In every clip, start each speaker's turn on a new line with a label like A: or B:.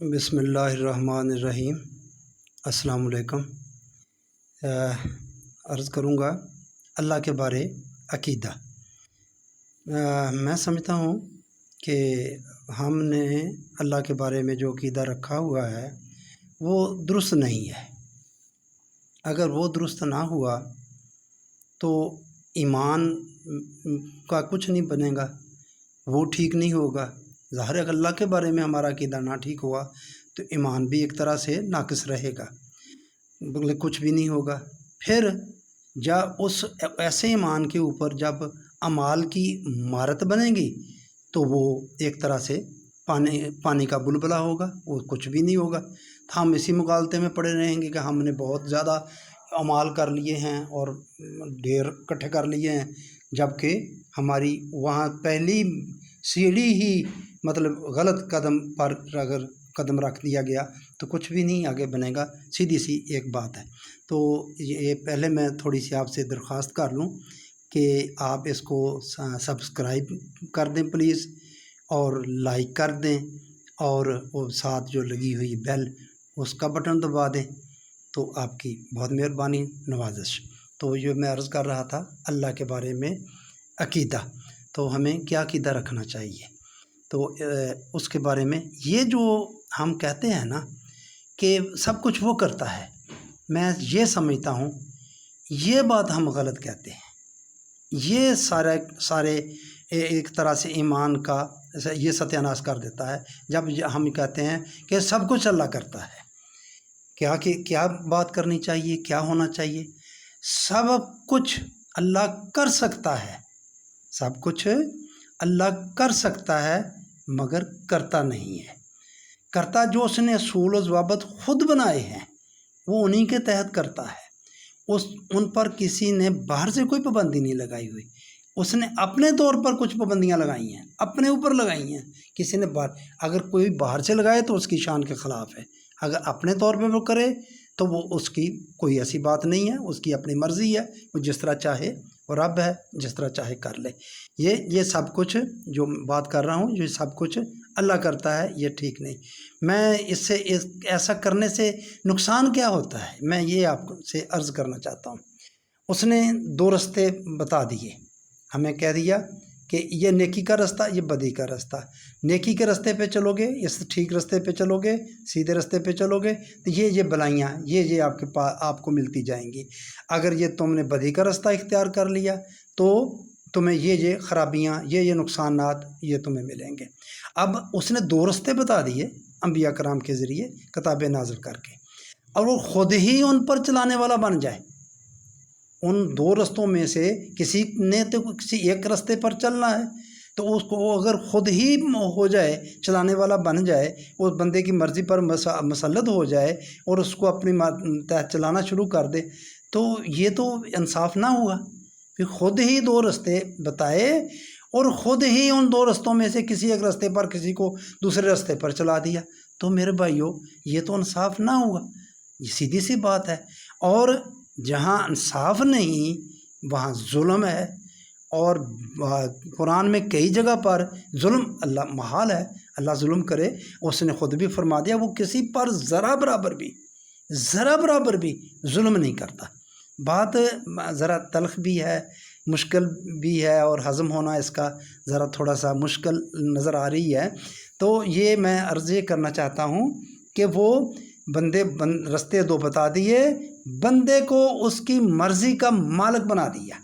A: بسم اللہ الرحمن الرحیم۔ السلام علیکم۔ عرض کروں گا اللہ کے بارے عقیدہ۔ میں سمجھتا ہوں کہ ہم نے اللہ کے بارے میں جو عقیدہ رکھا ہوا ہے وہ درست نہیں ہے۔ اگر وہ درست نہ ہوا تو ایمان کا کچھ نہیں بنے گا، وہ ٹھیک نہیں ہوگا۔ ظاہر ہے کہ اللہ کے بارے میں ہمارا عقیدہ نہ ٹھیک ہوا تو ایمان بھی ایک طرح سے ناقص رہے گا، کچھ بھی نہیں ہوگا۔ پھر جب اس ایسے ایمان کے اوپر جب اعمال کی مہارت بنے گی تو وہ ایک طرح سے پانی کا بلبلا ہوگا، وہ کچھ بھی نہیں ہوگا۔ ہم اسی مغالطے میں پڑے رہیں گے کہ ہم نے بہت زیادہ اعمال کر لیے ہیں اور ڈھیر اکٹھے کر لیے ہیں، جبکہ ہماری وہاں پہلی سیڑھی ہی غلط قدم پر اگر قدم رکھ دیا گیا تو کچھ بھی نہیں آگے بنے گا۔ سیدھی سی ایک بات ہے۔ تو یہ پہلے میں تھوڑی سی آپ سے درخواست کر لوں کہ آپ اس کو سبسکرائب کر دیں پلیز، اور لائک کر دیں، اور وہ ساتھ جو لگی ہوئی بیل اس کا بٹن دبا دیں، تو آپ کی بہت مہربانی، نوازش۔ تو یہ میں عرض کر رہا تھا اللہ کے بارے میں عقیدہ، تو ہمیں کیا عقیدہ رکھنا چاہیے۔ تو اس کے بارے میں یہ جو ہم کہتے ہیں نا کہ سب کچھ وہ کرتا ہے، میں یہ سمجھتا ہوں یہ بات ہم غلط کہتے ہیں۔ یہ سارے ایک طرح سے ایمان کا یہ ستیہ ناش کر دیتا ہے جب ہم کہتے ہیں کہ سب کچھ اللہ کرتا ہے۔ کیا بات کرنی چاہیے، کیا ہونا چاہیے؟ سب کچھ اللہ کر سکتا ہے، سب کچھ اللہ کر سکتا ہے، مگر کرتا نہیں ہے۔ کرتا جو اس نے اصول و ضوابط خود بنائے ہیں وہ انہی کے تحت کرتا ہے۔ ان پر کسی نے باہر سے کوئی پابندی نہیں لگائی ہوئی، اس نے اپنے طور پر کچھ پابندیاں لگائی ہیں، اپنے اوپر لگائی ہیں۔ کسی نے اگر کوئی باہر سے لگائے تو اس کی شان کے خلاف ہے، اگر اپنے طور پہ وہ کرے تو وہ اس کی کوئی ایسی بات نہیں ہے، اس کی اپنی مرضی ہے، وہ جس طرح چاہے، وہ رب ہے، جس طرح چاہے کر لے۔ یہ سب کچھ جو بات کر رہا ہوں یہ سب کچھ اللہ کرتا ہے، یہ ٹھیک نہیں۔ میں ایسا کرنے سے نقصان کیا ہوتا ہے، میں یہ آپ سے عرض کرنا چاہتا ہوں۔ اس نے دو رستے بتا دیے، ہمیں کہہ دیا کہ یہ نیکی کا رستہ، یہ بدی کا رستہ۔ نیکی کے رستے پہ چلو گے، اس ٹھیک رستے پہ چلو گے، سیدھے رستے پہ چلو گے تو یہ بلائیاں یہ آپ کے پاس آپ کو ملتی جائیں گی۔ اگر یہ تم نے بدی کا رستہ اختیار کر لیا تو تمہیں یہ خرابیاں، یہ نقصانات یہ تمہیں ملیں گے۔ اب اس نے دو رستے بتا دیے انبیاء کرام کے ذریعے کتابیں نازل کر کے، اور وہ خود ہی ان پر چلانے والا بن جائے۔ ان دو رستوں میں سے کسی نے تو کسی ایک رستے پر چلنا ہے، تو اس کو اگر خود ہی ہو جائے، چلانے والا بن جائے، اس بندے کی مرضی پر مسلط ہو جائے اور اس کو اپنی تحت چلانا شروع کر دے، تو یہ تو انصاف نہ ہوا۔ پھر خود ہی دو رستے بتائے اور خود ہی ان دو رستوں میں سے کسی ایک رستے پر کسی کو دوسرے رستے پر چلا دیا، تو میرے بھائیوں یہ تو انصاف نہ ہوا، یہ سیدھی سی بات ہے۔ اور جہاں انصاف نہیں وہاں ظلم ہے، اور قرآن میں کئی جگہ پر ظلم اللہ محال ہے، اللہ ظلم کرے، اس نے خود بھی فرما دیا وہ کسی پر ذرا برابر بھی ظلم نہیں کرتا۔ بات ذرا تلخ بھی ہے، مشکل بھی ہے، اور ہضم ہونا اس کا ذرا تھوڑا سا مشکل نظر آ رہی ہے۔ تو یہ میں عرض کرنا چاہتا ہوں کہ وہ رستے دو بتا دیے، بندے کو اس کی مرضی کا مالک بنا دیا۔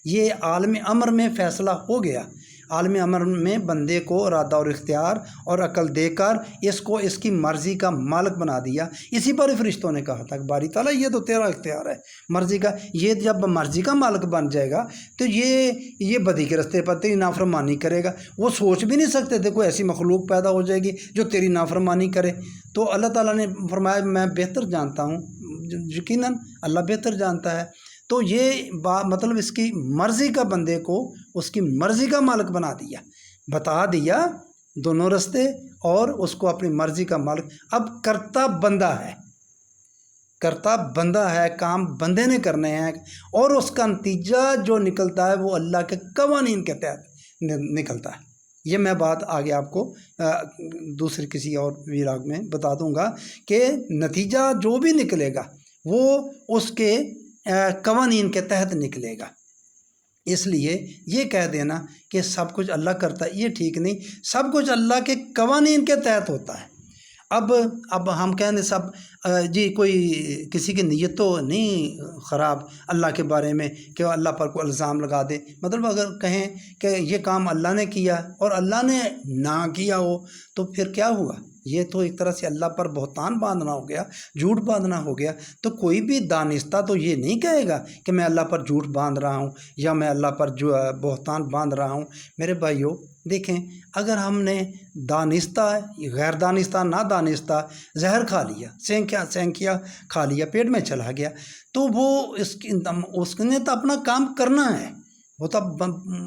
A: یہ عالم امر میں فیصلہ ہو گیا، عالم امر میں بندے کو ارادہ اور اختیار اور عقل دے کر اس کو اس کی مرضی کا مالک بنا دیا۔ اسی پر فرشتوں نے کہا تھا کہ باری تعالیٰ یہ تو تیرا اختیار ہے مرضی کا، یہ جب مرضی کا مالک بن جائے گا تو یہ بدی کے رستے پر تیری نافرمانی کرے گا۔ وہ سوچ بھی نہیں سکتے تھے کوئی ایسی مخلوق پیدا ہو جائے گی جو تیری نافرمانی کرے۔ تو اللہ تعالیٰ نے فرمایا میں بہتر جانتا ہوں، یقیناً اللہ بہتر جانتا ہے۔ تو یہ اس کی مرضی کا بندے کو اس کی مرضی کا مالک بتا دیا دونوں رستے، اور اس کو اپنی مرضی کا مالک اب کرتا بندہ ہے، کام بندے نے کرنے ہیں، اور اس کا نتیجہ جو نکلتا ہے وہ اللہ کے قوانین کے تحت نکلتا ہے۔ یہ میں بات آگے آپ کو دوسرے کسی اور ویلاگ میں بتا دوں گا کہ نتیجہ جو بھی نکلے گا وہ اس کے قوانین کے تحت نکلے گا۔ اس لیے یہ کہہ دینا کہ سب کچھ اللہ کرتا ہے، یہ ٹھیک نہیں، سب کچھ اللہ کے قوانین کے تحت ہوتا ہے۔ اب ہم کہیں سب جی کوئی کسی کی نیت تو نہیں خراب اللہ کے بارے میں کہ اللہ پر کوئی الزام لگا دے، مطلب اگر کہیں کہ یہ کام اللہ نے کیا اور اللہ نے نہ کیا ہو تو پھر کیا ہوا؟ یہ تو ایک طرح سے اللہ پر بہتان باندھنا ہو گیا، جھوٹ باندھنا ہو گیا۔ تو کوئی بھی دانستہ تو یہ نہیں کہے گا کہ میں اللہ پر جھوٹ باندھ رہا ہوں یا میں اللہ پر جو بہتان باندھ رہا ہوں۔ میرے بھائیوں دیکھیں، اگر ہم نے دانستہ غیر دانستہ نادانستہ زہر کھا لیا، سینکیا کھا لیا، پیٹ میں چلا گیا، تو وہ اس نے تو اپنا کام کرنا ہے، وہ تو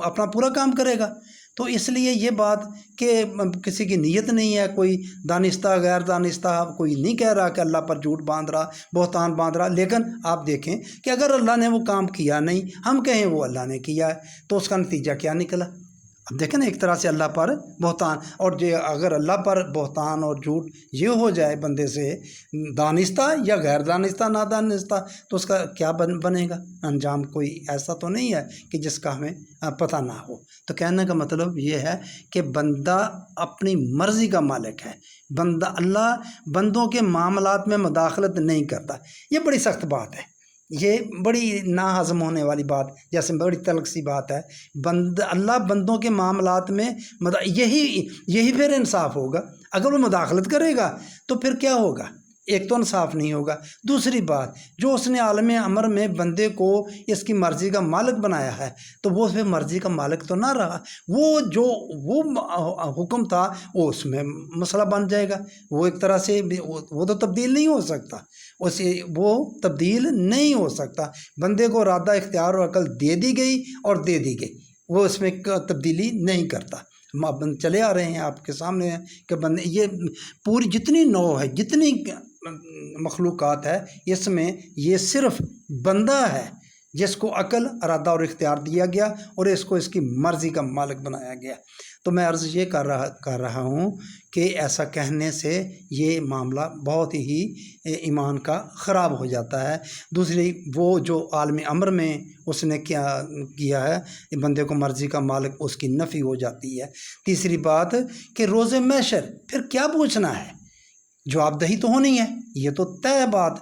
A: اپنا پورا کام کرے گا۔ تو اس لیے یہ بات کہ کسی کی نیت نہیں ہے، کوئی دانستہ غیر دانستہ کوئی نہیں کہہ رہا کہ اللہ پر جھوٹ باندھ رہا، بہتان باندھ رہا، لیکن آپ دیکھیں کہ اگر اللہ نے وہ کام کیا نہیں، ہم کہیں وہ اللہ نے کیا ہے، تو اس کا نتیجہ کیا نکلا؟ اب دیکھیں نا، ایک طرح سے اللہ پر بہتان، اور اگر اللہ پر بہتان اور جھوٹ یہ ہو جائے بندے سے، دانستہ یا غیر دانستہ نادانستہ، تو اس کا کیا بنے گا انجام؟ کوئی ایسا تو نہیں ہے کہ جس کا ہمیں پتہ نہ ہو۔ تو کہنے کا مطلب یہ ہے کہ بندہ اپنی مرضی کا مالک ہے، اللہ بندوں کے معاملات میں مداخلت نہیں کرتا۔ یہ بڑی سخت بات ہے، یہ بڑی نا ہضم ہونے والی بات، جیسے بڑی تلخ سی بات ہے۔ اللہ بندوں کے معاملات میں یہی پھر انصاف ہوگا۔ اگر وہ مداخلت کرے گا تو پھر کیا ہوگا؟ ایک تو انصاف نہیں ہوگا، دوسری بات جو اس نے عالم امر میں بندے کو اس کی مرضی کا مالک بنایا ہے تو وہ پھر مرضی کا مالک تو نہ رہا، وہ حکم تھا وہ اس میں مسئلہ بن جائے گا۔ وہ ایک طرح سے وہ تو تبدیل نہیں ہو سکتا، وہ تبدیل نہیں ہو سکتا۔ بندے کو ارادہ، اختیار اور عقل دے دی گئی اور دے دی گئی، وہ اس میں تبدیلی نہیں کرتا۔ ہم چلے آ رہے ہیں آپ کے سامنے کہ بندے، یہ پوری جتنی نوع ہے، جتنی مخلوقات ہے، اس میں یہ صرف بندہ ہے جس کو عقل، ارادہ اور اختیار دیا گیا اور اس کو اس کی مرضی کا مالک بنایا گیا۔ تو میں عرض یہ کر رہا ہوں کہ ایسا کہنے سے یہ معاملہ بہت ہی ایمان کا خراب ہو جاتا ہے۔ دوسری، وہ جو عالم امر میں اس نے کیا ہے بندے کو مرضی کا مالک، اس کی نفی ہو جاتی ہے۔ تیسری بات کہ روز محشر پھر کیا پوچھنا ہے؟ جواب دہی تو ہونی ہے، یہ تو طے بات۔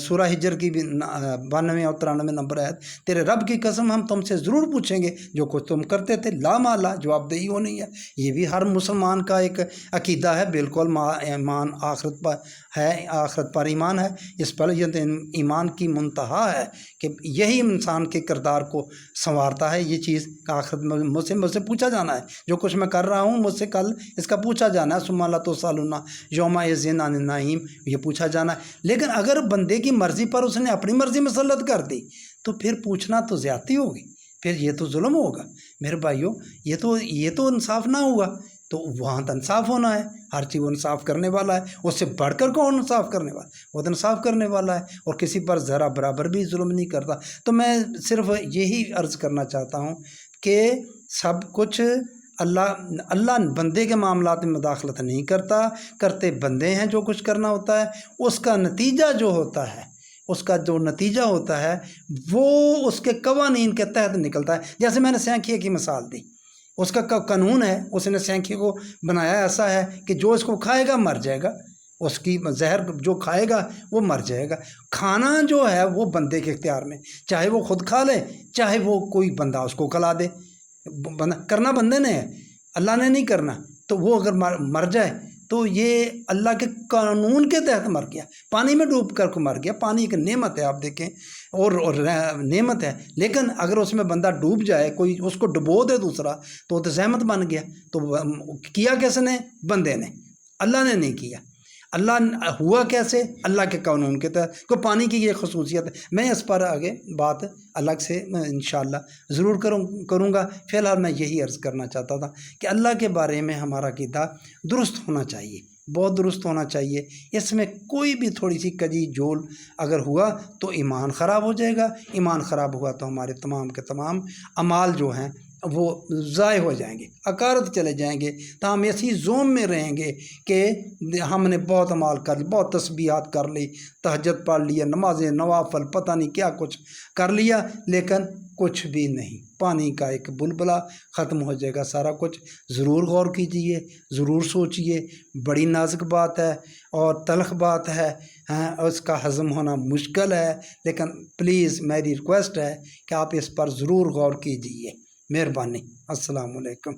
A: سورہ ہجر کی 92 اور 93 نمبر ہے، تیرے رب کی قسم ہم تم سے ضرور پوچھیں گے جو کچھ تم کرتے تھے، لا مالا، جواب دہی ہونی ہے۔ یہ بھی ہر مسلمان کا ایک عقیدہ ہے، بالکل ایمان آخرت پر ہے، آخرت پر ایمان ہے۔ اس پر یہ ایمان کی منتہا ہے کہ یہی انسان کے کردار کو سنوارتا ہے۔ یہ چیز کہ آخرت میں مجھ سے پوچھا جانا ہے، جو کچھ میں کر رہا ہوں مجھ سے کل اس کا پوچھا جانا ہے۔ ثم لا تسألون یومئذ عن النعیم، یہ پوچھا جانا ہے۔ لیکن اگر بندے کی مرضی پر اس نے اپنی مرضی مسلط کر دی تو پھر پوچھنا تو زیادتی ہوگی، پھر یہ تو ظلم ہوگا۔ میرے بھائیوں، یہ تو انصاف نہ ہوا۔ تو وہاں تو انصاف ہونا ہے، ہر چیز وہ انصاف کرنے والا ہے، اس سے بڑھ کر کون انصاف کرنے والا ہے؟ وہ تو انصاف کرنے والا ہے اور کسی پر ذرا برابر بھی ظلم نہیں کرتا۔ تو میں صرف یہی عرض کرنا چاہتا ہوں کہ سب کچھ اللہ بندے کے معاملات میں مداخلت نہیں کرتے بندے ہیں جو کچھ کرنا ہوتا ہے، اس کا نتیجہ جو ہوتا ہے وہ اس کے قوانین کے تحت نکلتا ہے۔ جیسے میں نے سینکھیے کی مثال دی، اس کا قانون ہے، اس نے سینکھیے کو بنایا ایسا ہے کہ جو اس کو کھائے گا مر جائے گا، اس کی زہر جو کھائے گا وہ مر جائے گا۔ کھانا جو ہے وہ بندے کے اختیار میں، چاہے وہ خود کھا لے، چاہے وہ کوئی بندہ اس کو کھلا دے، کرنا بندے نے ہے، اللہ نے نہیں کرنا۔ تو وہ اگر مر جائے تو یہ اللہ کے قانون کے تحت مر گیا، پانی میں ڈوب کر کو مر گیا۔ پانی ایک نعمت ہے، آپ دیکھیں، اور نعمت ہے، لیکن اگر اس میں بندہ ڈوب جائے، کوئی اس کو ڈبو دے دوسرا، تو وہ تو زحمت بن گیا۔ تو کیا کس نے؟ بندے نے، اللہ نے نہیں کیا۔ اللہ ہوا کیسے؟ اللہ کے قانون کے تحت۔ کوئی پانی کی یہ خصوصیت ہے، میں اس پر آگے بات الگ سے انشاءاللہ ضرور کروں گا۔ فی الحال میں یہی عرض کرنا چاہتا تھا کہ اللہ کے بارے میں ہمارا عقیدہ درست ہونا چاہیے، بہت درست ہونا چاہیے۔ اس میں کوئی بھی تھوڑی سی کجی جول اگر ہوا تو ایمان خراب ہو جائے گا۔ ایمان خراب ہوا تو ہمارے تمام کے تمام اعمال جو ہیں وہ ضائع ہو جائیں گے، اکارت چلے جائیں گے، تو ہم ایسی زوم میں رہیں گے کہ ہم نے بہت عمال کر لی، بہت تسبیحات کر لی، تہجد پڑھ لیا، نمازیں نوافل پتہ نہیں کیا کچھ کر لیا، لیکن کچھ بھی نہیں، پانی کا ایک بلبلہ، ختم ہو جائے گا سارا کچھ۔ ضرور غور کیجئے، ضرور سوچئے، بڑی نازک بات ہے اور تلخ بات ہے، اس کا ہضم ہونا مشکل ہے، لیکن پلیز میری ریکویسٹ ہے کہ آپ اس پر ضرور غور کیجئے۔ مہربانی، السلام علیکم۔